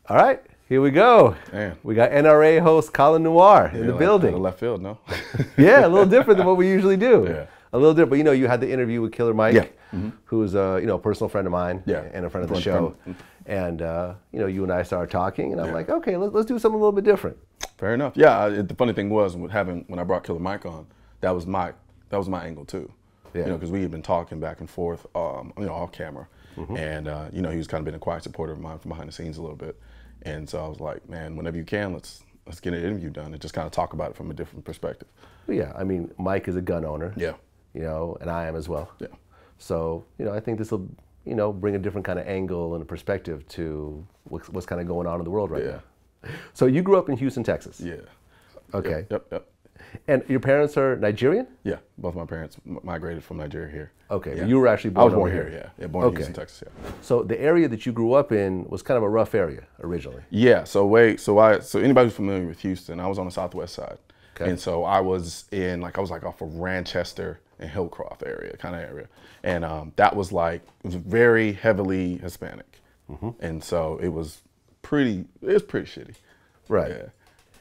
All right, here we go. Man. We got NRA host Colion Noir in the like building. Left field, no? Yeah, a little different than what we usually do. Yeah. A little different. But you know, you had the interview with Killer Mike, Yeah. who is a personal friend of mine, Yeah. and a friend of the show. And you and I started talking, and I'm like, okay, let's do something a little bit different. Fair enough. Yeah. The funny thing was when I brought Killer Mike on, that was my angle too. Yeah. Because we had been talking back and forth, off camera, and he was kind of been a quiet supporter of mine from behind the scenes a little bit, and so I was like, man, whenever you can, let's get an interview done and just kind of talk about it from a different perspective. But yeah, I mean, Mike is a gun owner. Yeah. And I am as well. Yeah. So I think this will bring a different kind of angle and a perspective to what's kind of going on in the world right now. So you grew up in Houston, Texas. Yeah. Okay. Yep. And your parents are Nigerian? Yeah, both my parents migrated from Nigeria here. Okay, Yeah. you were actually born I was born over here, yeah. Born in Houston, Texas, yeah. So the area that you grew up in was kind of a rough area originally. Yeah, so anybody who's familiar with Houston, I was on the southwest side. Okay. And so I was off of Ranchester and Hillcroft area, kind of area. And that was very heavily Hispanic. And so it was pretty shitty. Right. Yeah.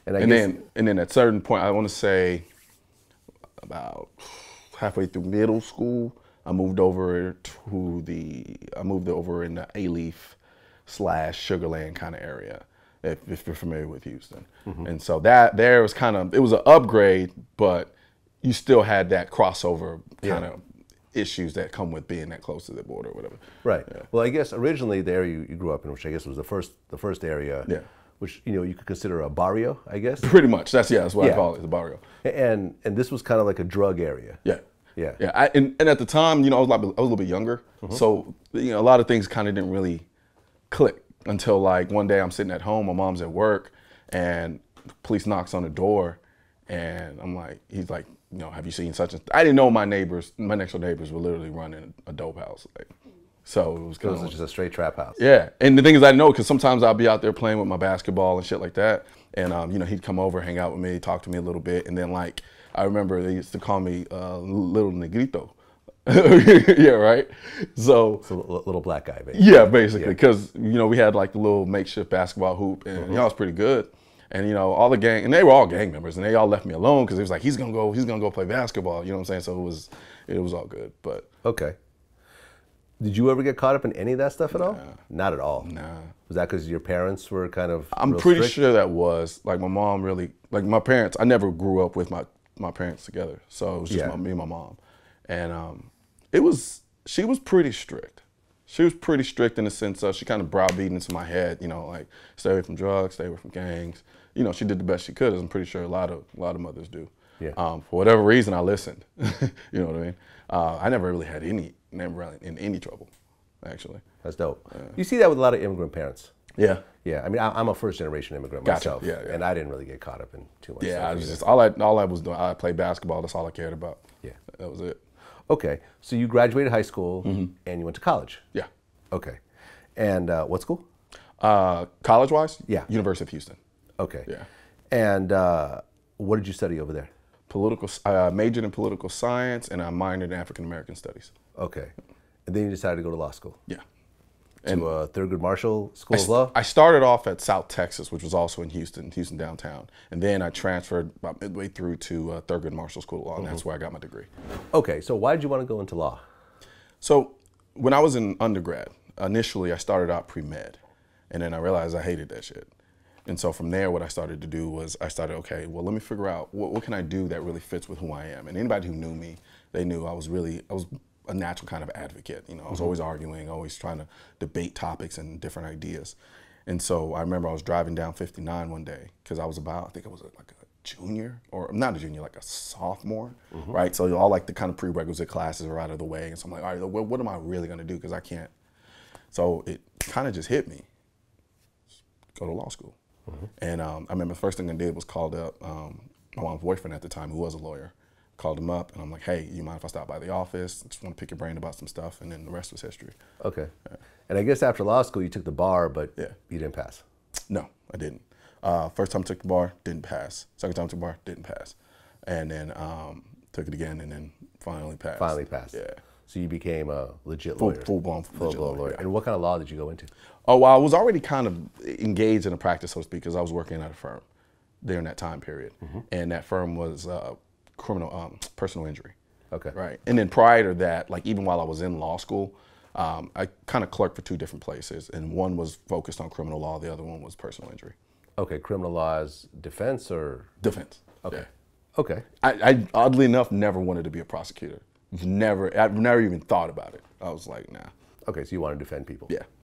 And then at a certain point, I want to say about halfway through middle school, I moved over in the A-Leaf / Sugarland kind of area, if you're familiar with Houston. And so there was it was an upgrade, but you still had that crossover kind of issues that come with being that close to the border or whatever. Right. Yeah. Well, I guess originally the area you grew up in, which I guess was the first area, which you could consider a barrio, I guess. Pretty much. That's what I call it, the barrio. And this was kind of like a drug area. Yeah. Yeah. Yeah. And at the time, I was a little bit younger, so a lot of things kind of didn't really click until one day I'm sitting at home, my mom's at work, and the police knocks on the door, and he's like, have you seen such and? I didn't know my next door neighbors were literally running a dope house, so it was kind of just a straight trap house. Yeah, and the thing is, I didn't know because sometimes I'll be out there playing with my basketball and shit like that, and he'd come over, hang out with me, talk to me a little bit, and then I remember they used to call me Little Negrito. Yeah, right. So a little black guy, basically. Yeah, basically, because we had the little makeshift basketball hoop, and I was pretty good, and all the gang, and they were all gang members, and they all left me alone because it was like he's gonna go play basketball. You know what I'm saying? So it was all good, but okay. Did you ever get caught up in any of that stuff at all? Not at all. Nah. Was that because your parents were kind of? I'm pretty sure that was my mom really my parents. I never grew up with my parents together, so it was just me and my mom, and she was pretty strict. She was pretty strict in the sense of she kind of browbeating into my head, stay away from drugs, stay away from gangs. She did the best she could, as I'm pretty sure a lot of mothers do. Yeah. For whatever reason, I listened. You know what I mean? I never really had never in any trouble, actually. That's dope. You see that with a lot of immigrant parents. Yeah. Yeah, I mean, I'm a first-generation immigrant myself, Yeah. and I didn't really get caught up in too much. Yeah, I was just all I was doing. I played basketball. That's all I cared about. Yeah, that was it. Okay, so you graduated high school and you went to college. Yeah. Okay, and what school? College-wise? Yeah. University of Houston. Okay. Yeah. And what did you study over there? Majored in political science, and I minored in African American studies. Okay, and then you decided to go to law school. Yeah. To Thurgood Marshall School of Law? I started off at South Texas, which was also in Houston downtown. And then I transferred about midway through to Thurgood Marshall School of Law, and that's where I got my degree. Okay, so why did you want to go into law? So when I was in undergrad, initially I started out pre-med, and then I realized I hated that shit. And so from there, what I started to do was okay, well, let me figure out what can I do that really fits with who I am. And anybody who knew me, they knew I was a natural kind of advocate. I was always arguing, always trying to debate topics and different ideas. And so I remember I was driving down 59 one day because I think I was like a junior, or not a junior, like a sophomore, right? So all the kind of prerequisite classes are out of the way. And so I'm like, all right, what am I really gonna do? Because I can't. So it kind of just hit me. Just go to law school. And I remember the first thing I did was called up my mom's boyfriend at the time, who was a lawyer. Called him up, and I'm like, hey, you mind if I stop by the office? I just want to pick your brain about some stuff, and then the rest was history. Okay. Yeah. And I guess after law school, you took the bar, but you didn't pass. No, I didn't. First time I took the bar, didn't pass. Second time I took the bar, didn't pass. And then took it again, and then finally passed. Finally passed. Yeah. So you became a legit Full, lawyer. full-blown legit Full-blown lawyer. yeah. And what kind of law did you go into? Oh, well, I was already kind of engaged in a practice, so to speak, because I was working at a firm during that time period. And that firm was personal injury. Okay. Right. And then prior to that, like even while I was in law school, I kind of clerked for two different places. And one was focused on criminal law. The other one was personal injury. Okay, criminal law is defense or? Defense. Okay. Yeah. Okay. I oddly enough never wanted to be a prosecutor. I've never even thought about it. I was like, nah. Okay, so you want to defend people? Yeah.